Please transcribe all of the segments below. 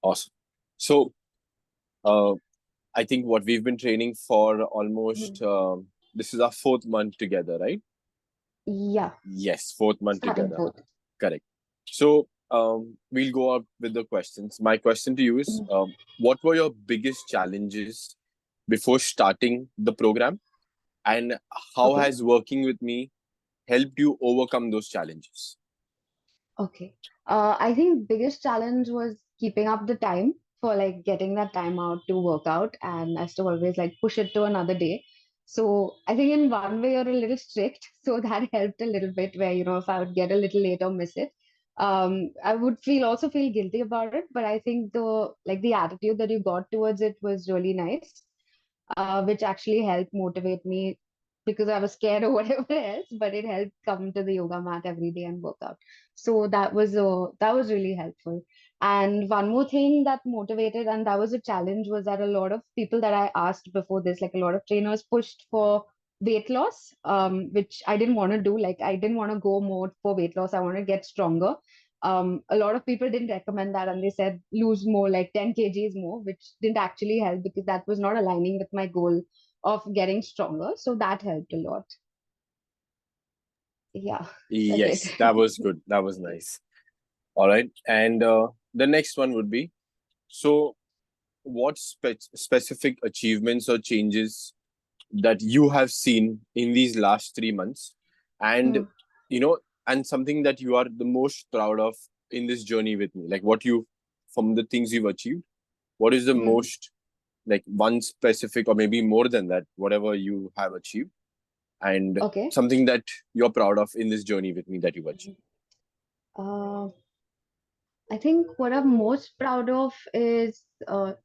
Awesome. So, uh, I think what we've been training for almost, Mhm. this is our fourth month together, right? Yeah, Yes, fourth month starting together. fourth. Correct. So, we'll go up with the questions. My question to you is, Mhm. what were your biggest challenges before starting the program, and how Okay. has working with me helped you overcome those challenges? Okay. I think biggest challenge was keeping up the time for like getting that time out to work out, and I used to always like push it to another day. So I think in one way you're a little strict, so that helped a little bit where, if I would get a little late or miss it, I would also feel guilty about it. But I think the attitude that you got towards it was really nice, which actually helped motivate me because I was scared or whatever else, but it helped come to the yoga mat every day and work out. So that was really helpful. And one more thing that motivated, and that was a challenge, was that a lot of people that I asked before this, like a lot of trainers pushed for weight loss, which I didn't want to do. Like I didn't want to go more for weight loss. I want to get stronger. A lot of people didn't recommend that, and they said lose more, like 10 kgs more, which didn't actually help because that was not aligning with my goal of getting stronger. So that helped a lot. Yeah, that's it. Yes, that was good. That was nice. All right. And the next one would be, so what specific achievements or changes that you have seen in these last 3 months, and Hmm. you know and something that you are the most proud of in this journey with me, like what you, from the things you've achieved, what is the Hmm. most, like one specific, or maybe more than that, whatever you have achieved, and Okay. something that you're proud of in this journey with me that you've achieved. Uh, I think what I'm most proud of is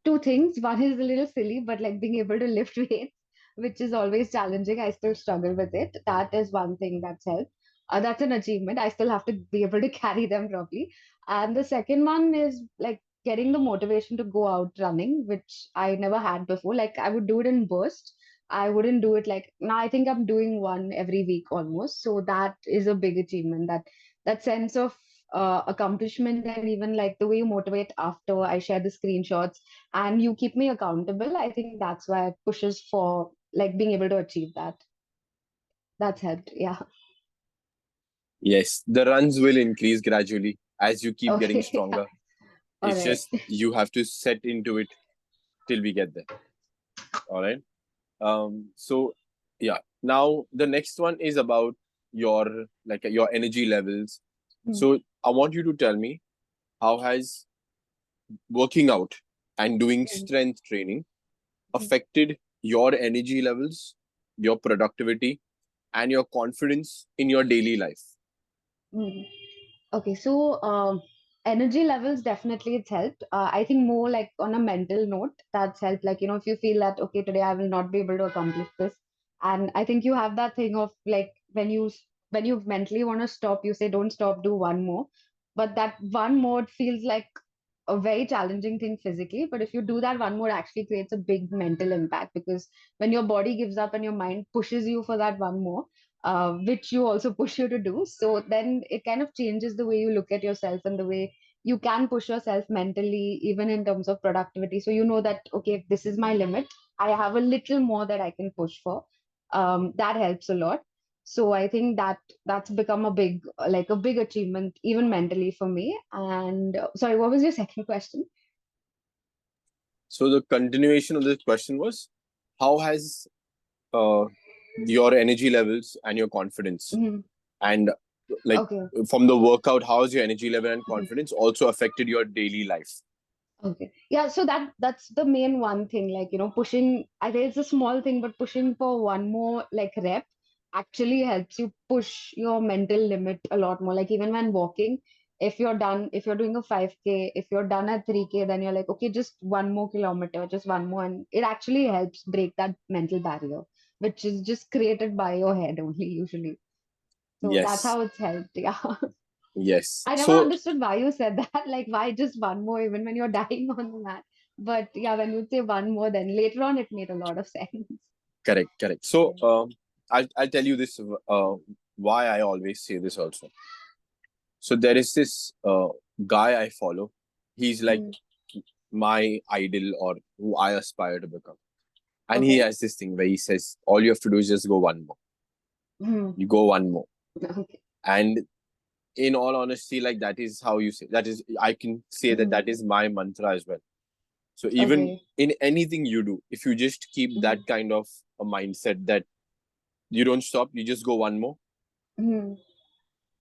two things. One is a little silly, but like being able to lift weights, which is always challenging. I still struggle with it. That is one thing that's helped. That's an achievement. I still have to be able to carry them properly. And the second one is like getting the motivation to go out running, which I never had before. Like I would do it in bursts. I wouldn't do it like now. I think I'm doing one every week almost. So that is a big achievement. That sense of accomplishment, and even like the way you motivate after I share the screenshots and you keep me accountable. I think that's why it pushes for like being able to achieve that. That's helped. Yeah. Yes, the runs will increase gradually as you keep getting Okay. stronger. All It's right. just you have to set into it till we get there. All right. So yeah. Now the next one is about your, like your energy levels. Hmm. So I want you to tell me, how has working out and doing Hmm. strength training affected your energy levels, your productivity, and your confidence in your daily life? Hmm. Okay, so energy levels definitely it's helped. I think more like on a mental note, that's helped. Like, if you feel that, okay, today I will not be able to accomplish this. And I think you have that thing of like when you mentally want to stop, you say, don't stop, do one more. But that one more feels like a very challenging thing physically. But if you do that one more, it actually creates a big mental impact because when your body gives up and your mind pushes you for that one more, which you also push you to do. So then it kind of changes the way you look at yourself and the way you can push yourself mentally, even in terms of productivity. So you know that, okay, this is my limit. I have a little more that I can push for. That helps a lot. So I think that's become a big achievement, even mentally for me. And sorry, what was your second question? So the continuation of this question was, how has uh, your energy levels and your confidence, Mhm. and like Okay. from the workout, how has your energy level and confidence also affected your daily life? Okay. Yeah, so that's the main one thing, like, pushing, I think it's a small thing, but pushing for one more like rep actually helps you push your mental limit a lot more. Like even when walking, if you're doing a 5K, if you're done at 3K, then you're like, okay, just one more kilometer, just one more. And it actually helps break that mental barrier, which is just created by your head only usually. So that's Yes, how it's helped. Yeah. yes. I never So understood why you said that. Like, why just one more, even when you're dying on the mat? But yeah, when you say one more, then later on it made a lot of sense. correct, correct. So Yeah. I'll tell you this, why I always say this also. So there is this guy I follow. He's like, Hmm. my idol or who I aspire to become. And he Okay. has this thing where he says, all you have to do is just go one more. Hmm. You go one more. Okay. And in all honesty, like that is how you say, that is, I can say that Hmm. that is my mantra as well. So even Okay. in anything you do, if you just keep Hmm. that kind of a mindset that you don't stop, you just go one more, Hmm.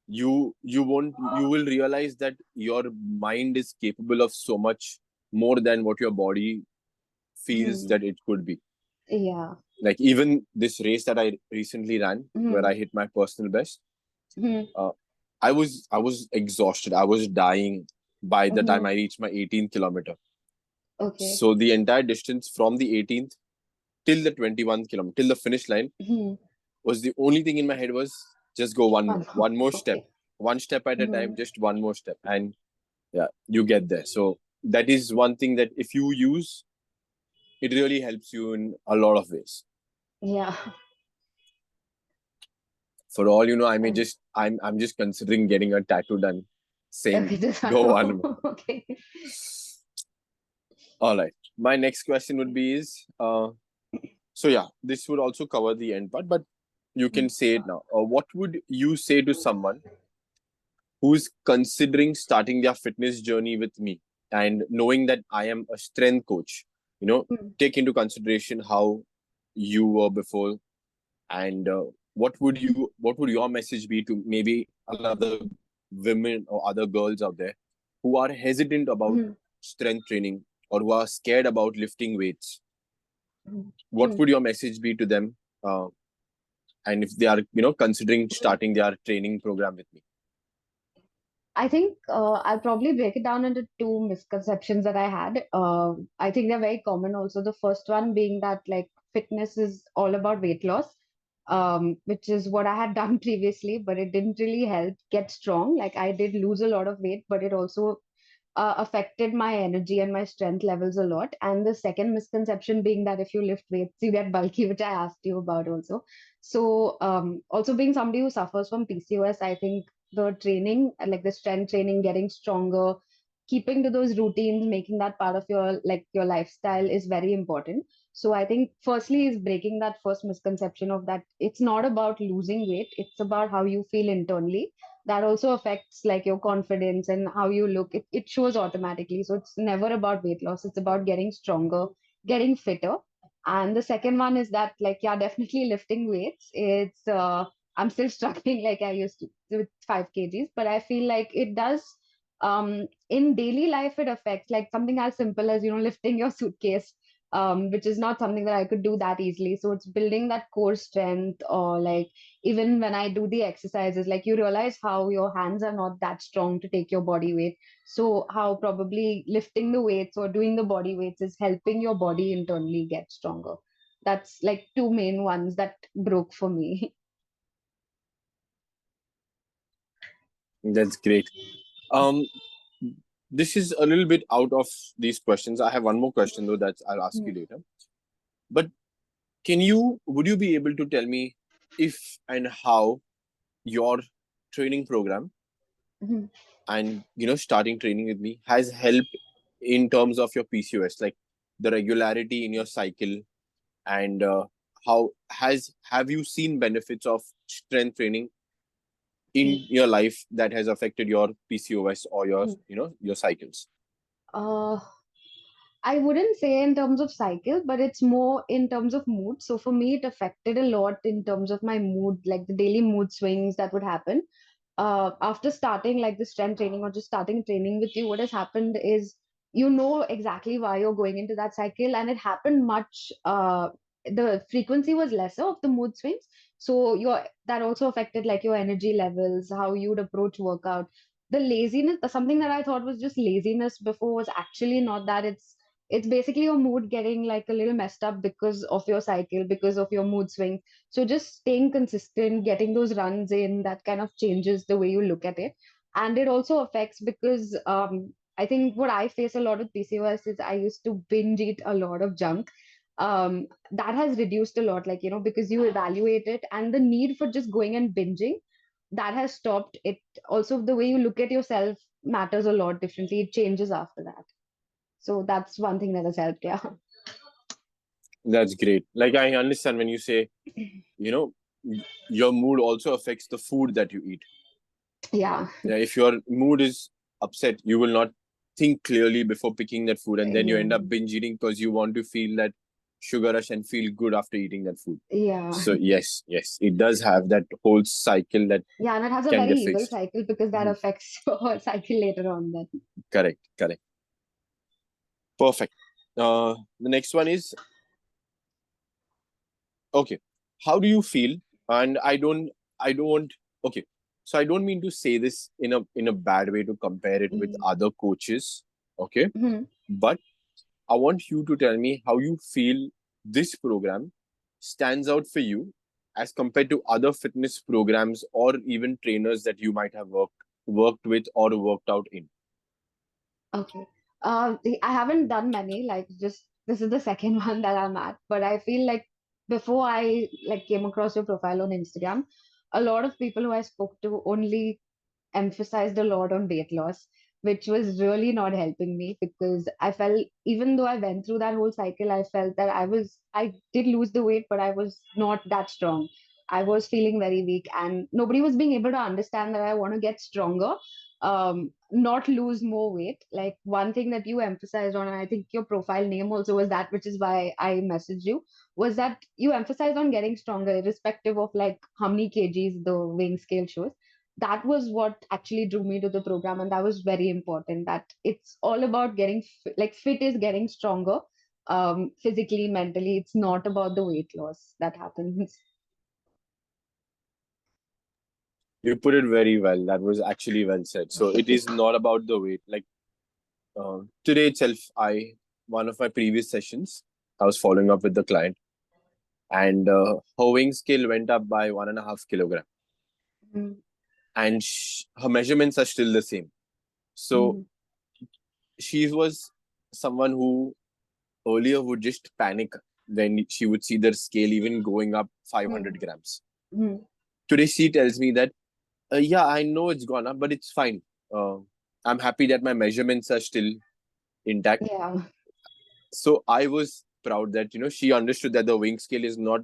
you will realize that your mind is capable of so much more than what your body feels Hmm. that it could be. Yeah. Like even this race that I recently ran, where Hmm. I hit my personal best, Hmm. uh, I was exhausted. I was dying by the time Hmm. I reached my 18th kilometer. Okay. So the entire distance from the 18th till the 21th kilometer, till the finish line, Hmm. was the only thing in my head was just go One more. one more step, Okay. one step at a Hmm. time, just one more step, and yeah, you get there. So that is one thing that if you use, it really helps you in a lot of ways. Yeah. For all you know, And I'm just considering getting a tattoo done, saying okay, just one go on. more. Okay. All right. My next question would be is so yeah, this would also cover the end part, but you can say it now. What would you say to someone who's considering starting their fitness journey with me and knowing that I am a strength coach? You know, Hmm. take into consideration how you were before, and what would your message be to maybe other women or other girls out there who are hesitant about Hmm. strength training or who are scared about lifting weights? Hmm. What would your message be to them? And if they are, considering Hmm. starting their training program with me? I think I'll probably break it down into two misconceptions that I had. I think they're very common also. The first one being that like fitness is all about weight loss, which is what I had done previously, but it didn't really help get strong. Like I did lose a lot of weight, but it also affected my energy and my strength levels a lot. And the second misconception being that if you lift weights, you get bulky, which I asked you about also. So, also being somebody who suffers from PCOS, I think the training, like the strength training, getting stronger, keeping to those routines, making that part of your like your lifestyle is very important. So I think firstly is breaking that first misconception of that it's not about losing weight, it's about how you feel internally. That also affects like your confidence and how you look. It shows automatically. So it's never about weight loss, it's about getting stronger, getting fitter. And the second one is that like yeah, definitely lifting weights, it's I'm still struggling like I used to with 5 kgs, but I feel like it does in daily life it affects like something as simple as lifting your suitcase, which is not something that I could do that easily. So it's building that core strength, or like even when I do the exercises, like you realize how your hands are not that strong to take your body weight. So how probably lifting the weights or doing the body weights is helping your body internally get stronger. That's like two main ones that broke for me. That's great. Um, this is a little bit out of these questions. I have one more question though that I'll ask you Mhm. later. But would you be able to tell me if and how your training program Mhm. and starting training with me has helped in terms of your PCOS, like the regularity in your cycle, and how has have you seen benefits of strength training in your life that has affected your PCOS or your Mhm. your cycles? Uh, I wouldn't say in terms of cycle, but it's more in terms of mood. So for me, it affected a lot in terms of my mood, like the daily mood swings that would happen. After starting like the strength training or just starting training with you, what has happened is you know exactly why you're going into that cycle, and it happened much. The frequency was lesser of the mood swings, so your that also affected like your energy levels, how you'd approach workout. The laziness, something that I thought was just laziness before, was actually not that. It's basically your mood getting like a little messed up because of your cycle, because of your mood swings. So just staying consistent, getting those runs in, that kind of changes the way you look at it. And it also affects because I think what I face a lot with PCOS is I used to binge eat a lot of junk. That has reduced a lot, like, because you evaluate it and the need for just going and binging, that has stopped. It also, the way you look at yourself matters a lot differently. It changes after that. So that's one thing that has helped. Yeah. That's great. Like I understand when you say, you know, your mood also affects the food that you eat. Yeah. Yeah, if your mood is upset, you will not think clearly before picking that food, and then you end Yeah. up binge eating because you want to feel that sugar rush and feel good after eating that food. Yeah. So yes, yes, it does have that whole cycle that Yeah, and it has a can very get evil fixed. cycle because that Mhm. affects your cycle later on then. Correct, correct, perfect. The next one is okay. How do you feel? And I don't. Okay, so I don't mean to say this in a bad way to compare it with Mm. other coaches. Okay, Mhm. but I want you to tell me how you feel this program stands out for you as compared to other fitness programs or even trainers that you might have worked with or worked out in. Okay. I haven't done many, like just this is the second one that I'm at, but I feel like before I like came across your profile on Instagram, a lot of people who I spoke to only emphasized a lot on weight loss, which was really not helping me because I felt, even though I went through that whole cycle, I felt that I did lose the weight, but I was not that strong. I was feeling very weak, and nobody was being able to understand that I want to get stronger, not lose more weight. Like one thing that you emphasized on, and I think your profile name also was that, which is why I messaged you, was that you emphasized on getting stronger, irrespective of like how many kgs the weighing scale shows. That was what actually drew me to the program, and that was very important, that it's all about getting like fit is getting stronger, physically, mentally. It's not about the weight loss that happens. You put it very well. That was actually well said. So it is not about the weight. Like today itself, I one of my previous sessions, I was following up with the client, and her weighing scale went up by 1.5 kilogram, Mhm. and her measurements are still the same. So Mhm. she was someone who earlier would just panic when she would see the scale even going up Mhm. 500 grams. Mhm. Today she tells me that, yeah, I know it's gone up, but it's fine. Uh, I'm happy that my measurements are still intact. Yeah. So I was proud that, she understood that the weighing scale is not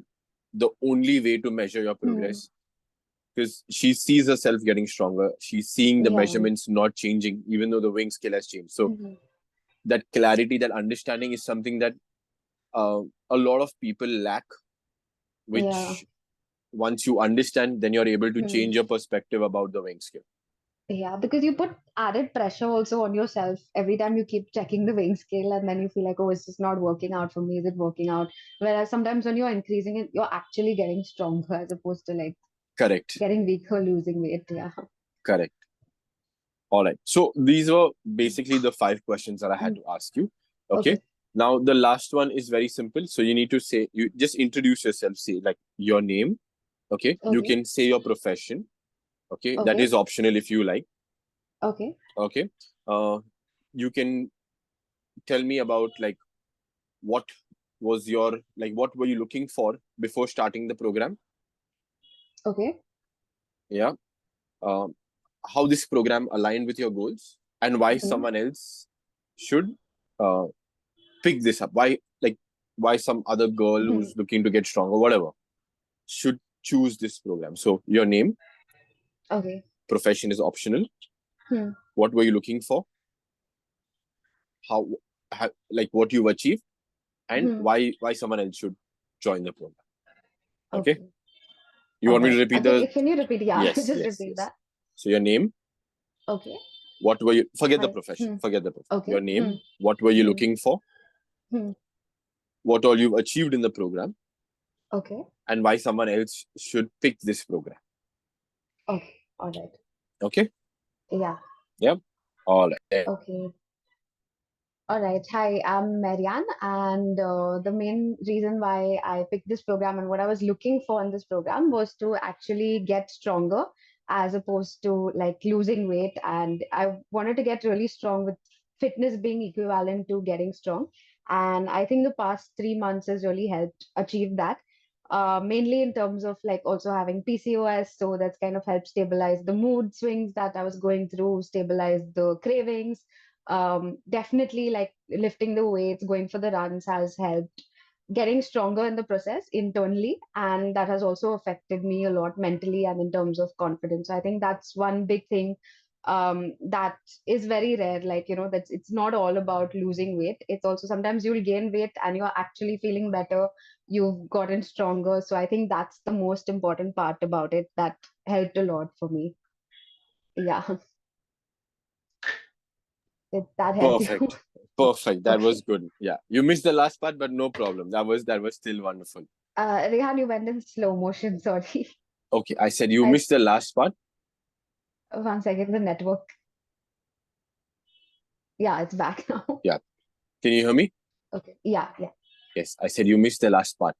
the only way to measure your Mhm. progress, because she sees herself getting stronger. She's seeing the Yeah. measurements not changing, even though the weighing scale has changed. So Mhm. that clarity, that understanding is something that uh, a lot of people lack, Yeah. which once you understand, then you're able to Mhm. change your perspective about the weighing scale. Yeah, because you put added pressure also on yourself every time you keep checking the weighing scale, and then you feel like, oh, is this not working out for me? Is it working out? Whereas sometimes when you're increasing it, you're actually getting stronger as opposed to like Correct. getting weaker, losing weight. Yeah. Correct. All right. So these were basically the 5 questions that I had Mm. to ask you. Okay. Okay. Now the last one is very simple. So you need to say, you just introduce yourself, say like your name. Okay. You Okay. can say your profession. Okay. That Okay. is optional if you like. Okay. Okay. Uh, you can tell me about like what was your, like, what were you looking for before starting the program? Okay. Yeah. Um, how this program aligned with your goals, and why Mm-hmm. someone else should uh, pick this up. Why some other girl Mm-hmm. who's looking to get strong or whatever should choose this program. So your name, Okay. profession is optional. Hmm. What were you looking for? How, like what you've achieved, and Hmm. why someone else should join the program. Okay. Okay. You All want me to right. repeat the? Can you repeat? Yeah, Yes, just yes, repeat yes. that. So your name, Okay. what were you? Forget the Hi. profession. Hmm. Forget the profession. Your Okay. Hmm. name, what were you Hmm. looking for? Hmm. What all you've achieved in the program, Okay. and why someone else should pick this program. Okay. All right. Okay. Yeah. Yep. All right. Okay. All right. Hi, I'm Maryann, and the main reason why I picked this program and what I was looking for in this program was to actually get stronger as opposed to like losing weight. And I wanted to get really strong with fitness being equivalent to getting strong. And I think the past 3 months has really helped achieve that. Mainly in terms of like also having PCOS, so that's kind of helped stabilize the mood swings that I was going through, stabilize the cravings, Definitely like lifting the weights, going for the runs has helped getting stronger in the process internally, and that has also affected me a lot mentally and in terms of confidence. So I think that's one big thing that is very rare. Like, that's it's not all about losing weight. It's also sometimes you'll gain weight and you're actually feeling better, you've gotten stronger. So I think that's the most important part about it that helped a lot for me. Yeah. Did that help you? Perfect. Perfect. That was Okay. good. Yeah. You missed the last part, but no problem. That was still wonderful. Rehan, you went in slow motion. Sorry. Okay. I said you I missed the last part. 1 second, the network. Yeah, it's back now. Yeah. Can you hear me? Okay. Yeah, yeah. Yes. I said you missed the last part,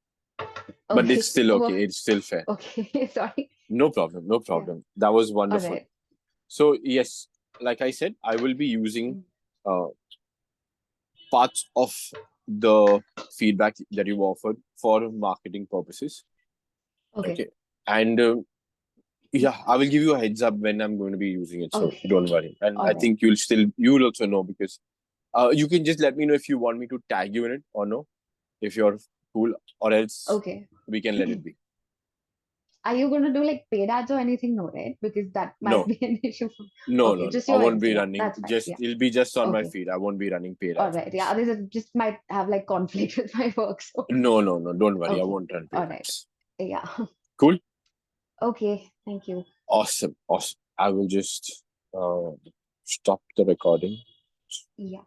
but it's Okay. still Oh, okay. It's still fair. okay. Sorry. No problem. No Yeah. problem. That was All wonderful. right. So yes, like I said, I will be using Mm. uh, parts of the feedback that you offered for marketing purposes. Okay. Okay. And yeah, I will give you a heads up when I'm going to be using it. So Okay. don't worry. And All I right. think you'll also know because you can just let me know if you want me to tag you in it or no, if you're cool, or else Okay. we can let it be. Are you going to do like paid ads or anything? No, right? Because that might No, be an issue. no, Okay. no, no. Just I your won't Insta. be Yeah, running. that's fine. Just Yeah. it'll be just on my Okay. feed. I won't be running paid All ads right. on Yeah. this. Just might have like conflict with my work. So, No, no, no. Don't worry. I okay. won't run All paid right. ads. Yeah. Cool. Okay. Thank you. Awesome. Awesome. I will just uh, stop the recording. Yeah.